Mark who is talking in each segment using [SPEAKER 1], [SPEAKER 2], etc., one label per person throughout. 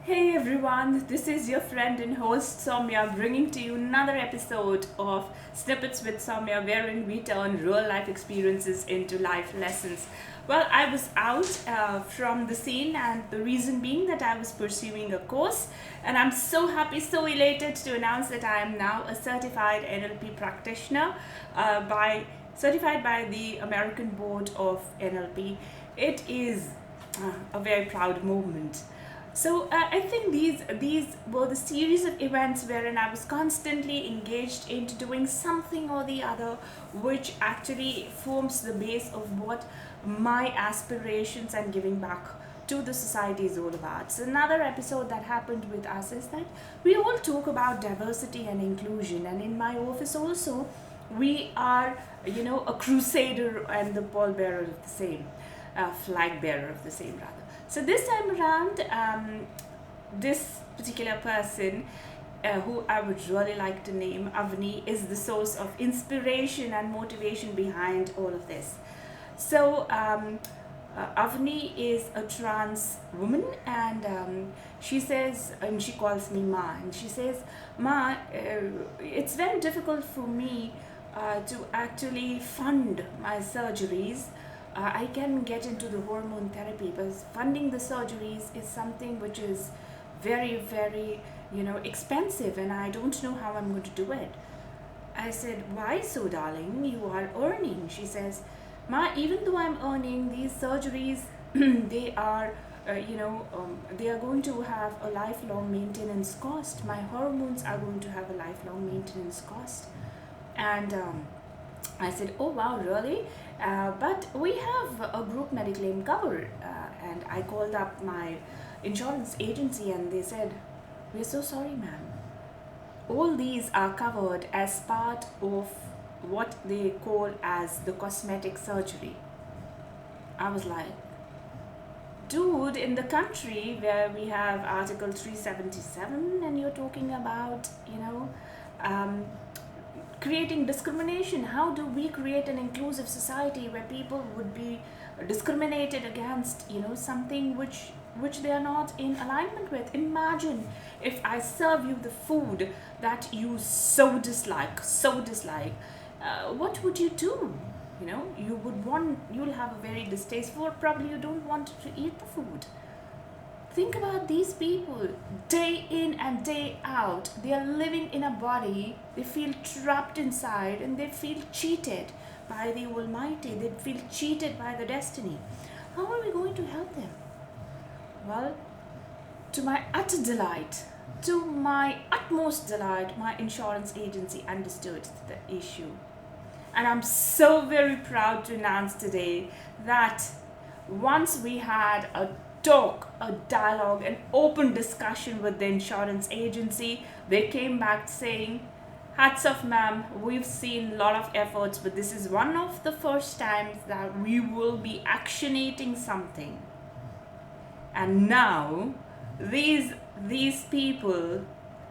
[SPEAKER 1] Hey everyone, this is your friend and host Saumya bringing to you another episode of Snippets with Saumya, wherein we turn real life experiences into life lessons. Well, I was out from the scene, and the reason being that I was pursuing a course, and I'm so happy, so elated to announce that I am now a certified NLP practitioner by certified by the American Board of NLP. It is a very proud moment. So I think these were the series of events wherein I was constantly engaged into doing something or the other, which actually forms the base of what my aspirations and giving back to the society is all about. So another episode that happened with us is that we all talk about diversity and inclusion, and in my office also, we are a crusader and the pallbearer of the same, flag bearer of the same rather. So this time around, this particular person, who I would really like to name Avni, is the source of inspiration and motivation behind all of this. So Avni is a trans woman, and she says, and she calls me Ma, and she says, Ma, it's very difficult for me to actually fund my surgeries. I can get into the hormone therapy, but funding the surgeries is something which is very, very, expensive, and I don't know how I'm going to do it. I said, why so, darling? You are earning. She says, Ma, even though I'm earning, these surgeries, they are, they are going to have a lifelong maintenance cost. My hormones are going to have a lifelong maintenance cost. And I said, oh wow, really? But we have a group mediclaim cover. And I called up my insurance agency and they said, we're so sorry, ma'am. All these are covered as part of what they call as the cosmetic surgery. I was like, dude, in the country where we have Article 377 and you're talking about, um, creating discrimination. How do we create an inclusive society where people would be discriminated against, something which they are not in alignment with? Imagine if I serve you the food that you so dislike, what would you do? You'll have a very distasteful, probably you don't want to eat the food. Think about these people, day in and day out. They are living in a body, they feel trapped inside, and they feel cheated by the Almighty. They feel cheated by the destiny. How are we going to help them? Well, to my utter delight, to my utmost delight, my insurance agency understood the issue. And I'm so very proud to announce today that once we had a talk, a dialogue, an open discussion with the insurance agency, they came back saying, hats off, ma'am, we've seen a lot of efforts, but this is one of the first times that we will be actionating something. And now these people,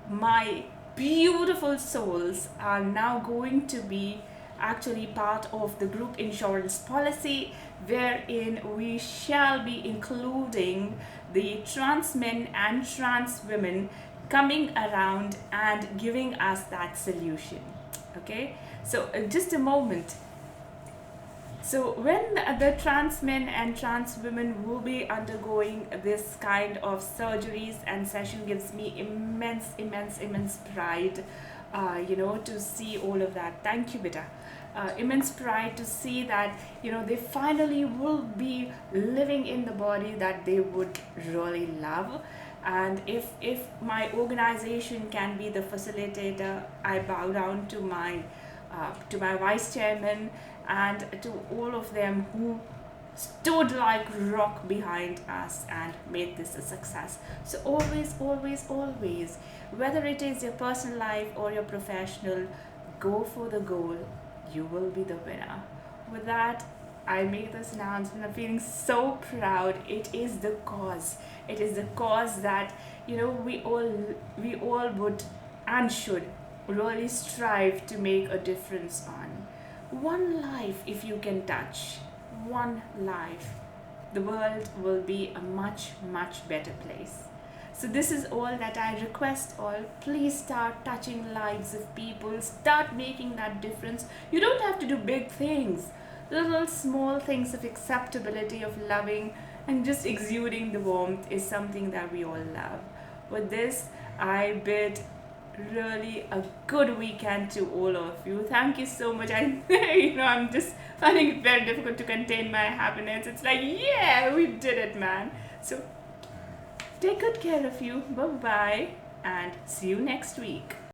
[SPEAKER 1] my beautiful souls, are now going to be actually part of the group insurance policy, wherein we shall be including the trans men and trans women coming around and giving us that solution. Okay, so just a moment. So when the trans men and trans women will be undergoing this kind of surgeries and session, gives me immense pride, to see all of that. Thank you, Beta. Immense pride to see that, they finally will be living in the body that they would really love. And if my organization can be the facilitator, I bow down to my vice chairman and to all of them who stood like rock behind us and made this a success. So always, whether it is your personal life or your professional, go for the goal. You will be the winner. With that, I make this announcement. I'm feeling so proud. It is the cause. It is the cause that we all would and should really strive to make a difference on. One life, if you can touch, one life, the world will be a much better place. So this is all that I request all. Please start touching lives of people. Start making that difference. You don't have to do big things. Little small things of acceptability, of loving, and just exuding the warmth is something that we all love. With this, I bid really a good weekend to all of you. Thank you so much. I'm just finding it very difficult to contain my happiness. It's like, yeah, we did it, man. So take good care of you. Bye bye, and see you next week.